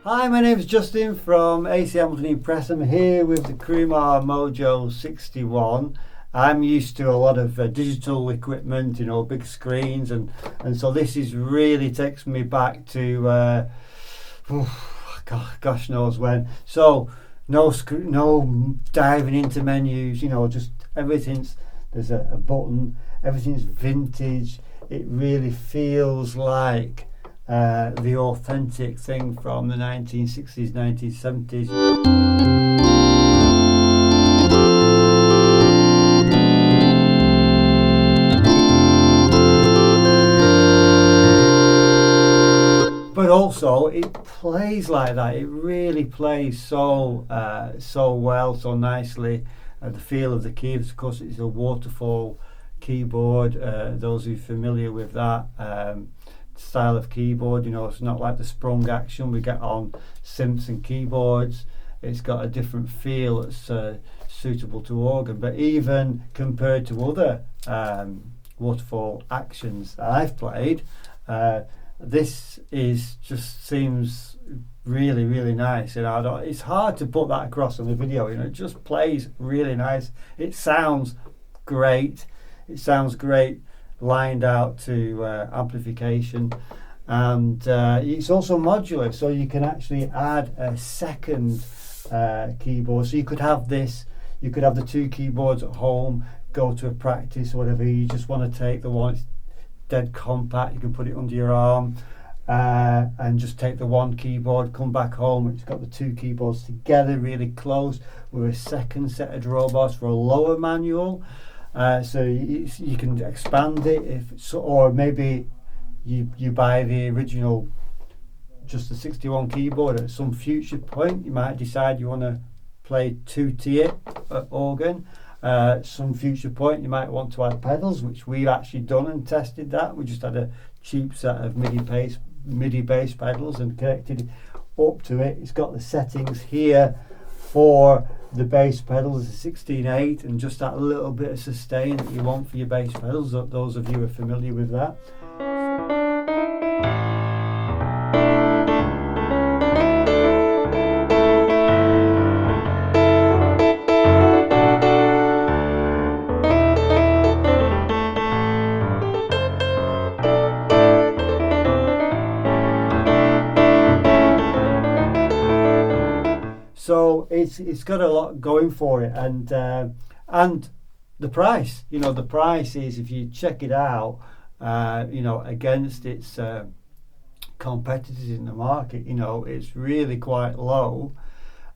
Hi, my name is Justin from AC Hamilton Press. I'm here with the Crumar MOJO 61. I'm used to a lot of digital equipment, you know, big screens, and so this is really takes me back to gosh knows when. So no diving into menus, you know, just there's a button, everything's vintage. It really feels like the authentic thing from the 1960s, 1970s. But also it plays like that. It really plays so well, so nicely. The feel of the keys, of course, it's a waterfall keyboard. Those who are familiar with that style of keyboard, you know, it's not like the sprung action we get on Simpson keyboards. It's got a different feel that's suitable to organ. But even compared to other waterfall actions that I've played, this seems really nice. You know, it's hard to put that across on the video. You know, it just plays really nice. It sounds great. It sounds great lined out to amplification, and it's also modular, so you can actually add a second keyboard. So you could have this, you could have the two keyboards at home, go to a practice or whatever. You just want to take the one, it's dead compact, you can put it under your arm and just take the one keyboard, come back home. It's got the two keyboards together really close with a second set of drawbars for a lower manual. So you can expand it, or maybe you buy the original, just the 61 keyboard. At some future point you might decide you want to play two-tier organ. Some future point you might want to add pedals, which we've actually done and tested that. We just had a cheap set of MIDI bass pedals and connected it up to it. It's got the settings here for the bass pedals, 16/8, and just that little bit of sustain that you want for your bass pedals. Those of you who are familiar with that. So it's got a lot going for it, and the price, you know, the price is, if you check it out, you know, against its competitors in the market, you know, it's really quite low,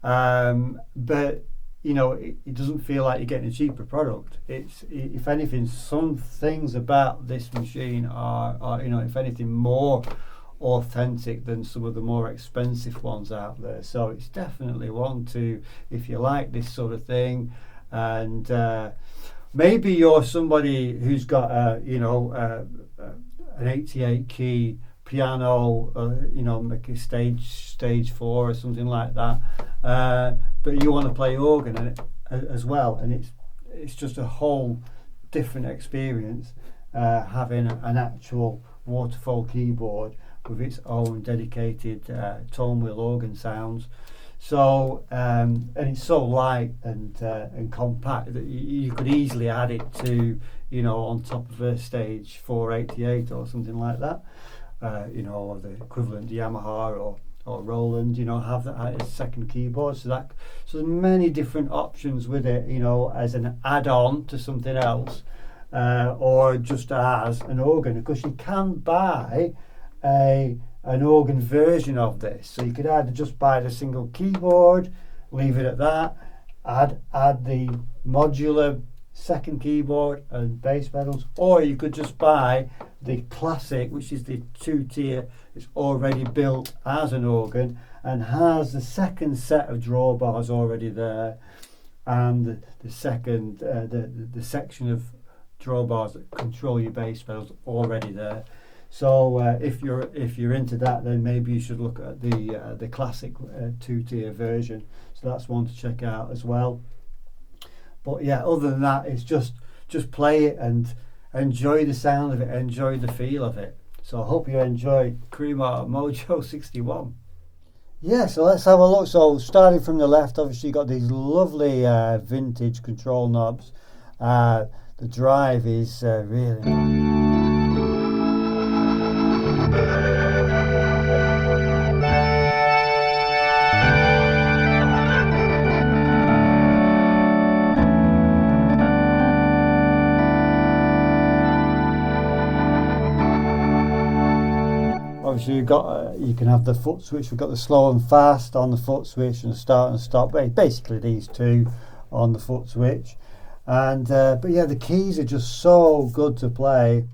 but you know, it doesn't feel like you're getting a cheaper product. It's, if anything, some things about this machine are you know, if anything, more authentic than some of the more expensive ones out there. So it's definitely one to, if you like this sort of thing, and maybe you're somebody who's got an 88 key piano, you know, like a stage 4 or something like that, but you want to play organ as well, and it's just a whole different experience having an actual waterfall keyboard with its own dedicated tone wheel organ sounds. So and it's so light and compact that you could easily add it to, you know, on top of a stage 488 or something like that, you know, or the equivalent Yamaha or Roland, you know, have that as a second keyboard. So there's many different options with it, you know, as an add-on to something else, or just as an organ, because you can buy an organ version of this. So you could either just buy the single keyboard, leave it at that, add the modular second keyboard and bass pedals, or you could just buy the classic, which is the two-tier. It's already built as an organ and has the second set of drawbars already there, and the second the section of drawbars that control your bass pedals already there. So if you're into that, then maybe you should look at the classic two-tier version. So that's one to check out as well. But yeah, other than that, it's just play it and enjoy the sound of it, enjoy the feel of it. So I hope you enjoy Crumar MOJO 61. Yeah, so let's have a look. So starting from the left, obviously you've got these lovely vintage control knobs. The drive is really nice. Obviously, you've got you can have the foot switch. We've got the slow and fast on the foot switch, and the start and stop. Basically, these two on the foot switch. And but yeah, the keys are just so good to play.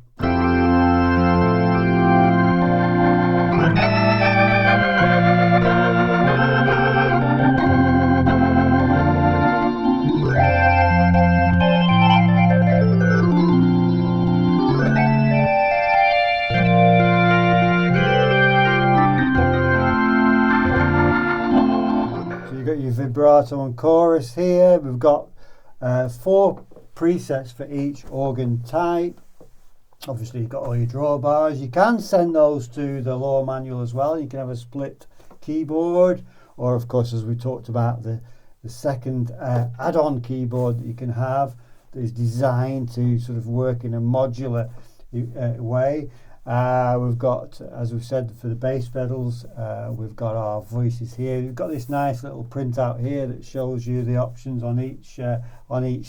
So you've got your vibrato and chorus here. We've got 4 presets for each organ type. Obviously, you've got all your drawbars. You can send those to the lower manual as well. You can have a split keyboard, or of course, as we talked about, the second add-on keyboard that you can have that is designed to sort of work in a modular way. We've got, as we've said, for the bass pedals, we've got our voices here. We've got this nice little printout here that shows you the options on each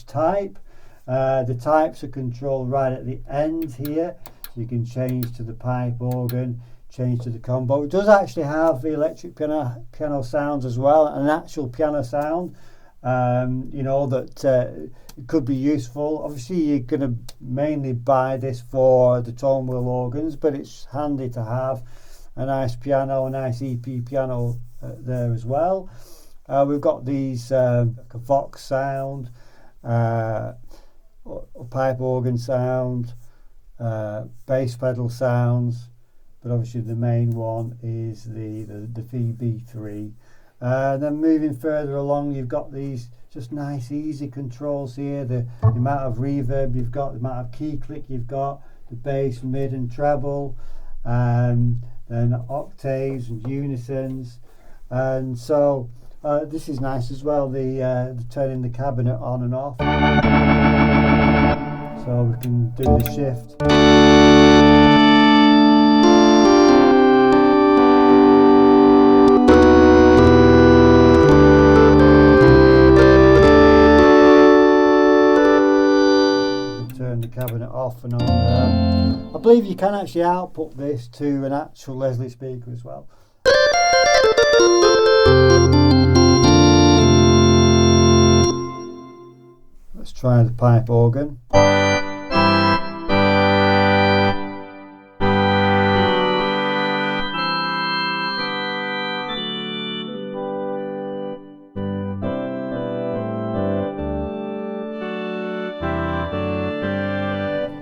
type. The types are controlled right at the end here, so you can change to the pipe organ, change to the combo. It does actually have the electric piano sounds as well, an actual piano sound. You know, that it could be useful. Obviously, you're going to mainly buy this for the tone wheel organs, but it's handy to have a nice piano, a nice EP piano there as well. We've got these like a Vox sound, pipe organ sound, bass pedal sounds, but obviously the main one is the VB3. Then moving further along, you've got these just nice easy controls here, the amount of reverb you've got, the amount of key click you've got, the bass, mid and treble, then octaves and unisons. And so this is nice as well, the turning the cabinet on and off, so we can do the shift. Turn the cabinet off and on. I believe you can actually output this to an actual Leslie speaker as well. Let's try the pipe organ.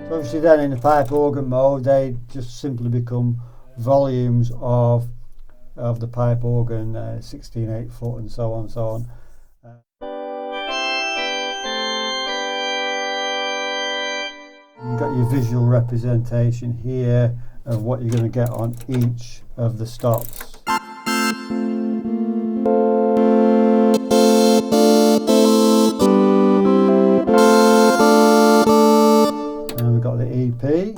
Obviously then in the pipe organ mode, they just simply become volumes of the pipe organ, 16/8 foot and so on and so on. You've got your visual representation here of what you're going to get on each of the stops. And we've got the EP.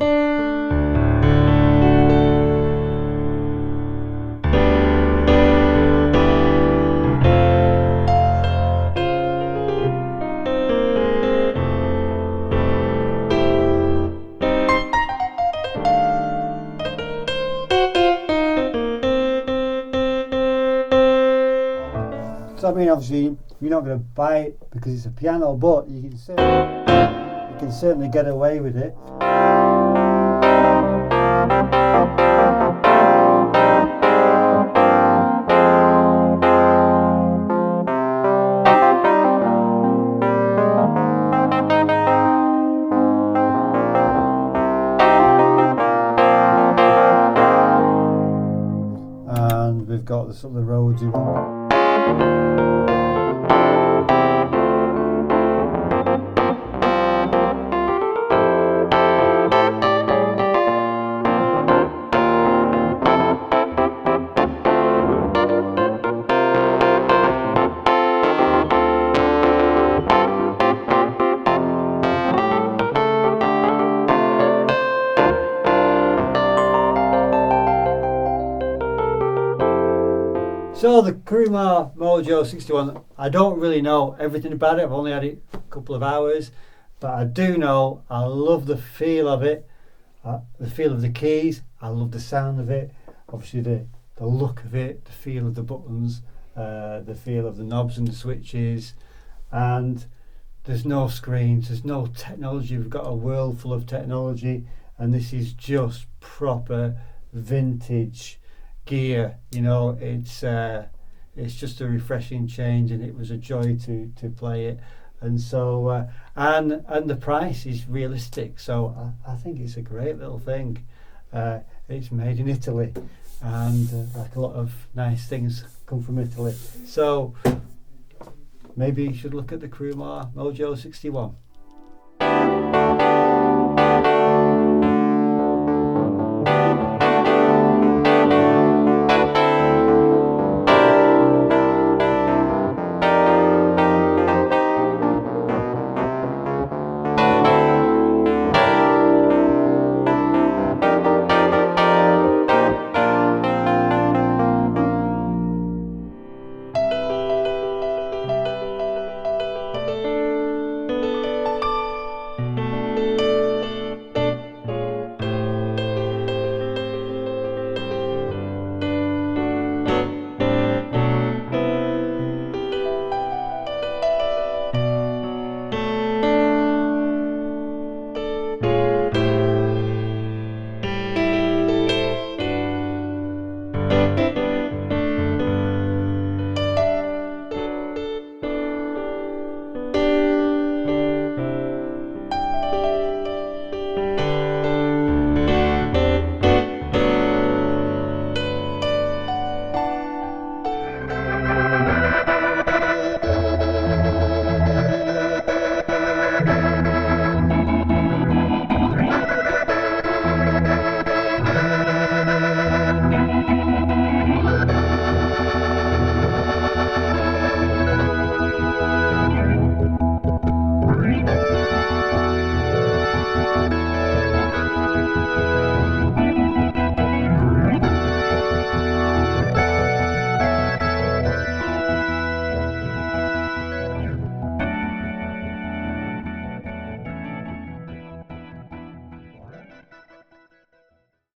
So I mean, obviously you're not going to buy it because it's a piano, but you can certainly get away with it. And we've got the sort of the Rhodesy one. So the Crumar MOJO 61, I don't really know everything about it. I've only had it a couple of hours, but I do know I love the feel of it, the feel of the keys. I love the sound of it. Obviously the look of it, the feel of the buttons, the feel of the knobs and the switches, and there's no screens, there's no technology. We've got a world full of technology, and this is just proper vintage gear. You know, it's just a refreshing change, and it was a joy to play it. And so and the price is realistic, so I think it's a great little thing. It's made in Italy, and like a lot of nice things come from Italy, so maybe you should look at the Crumar MOJO 61.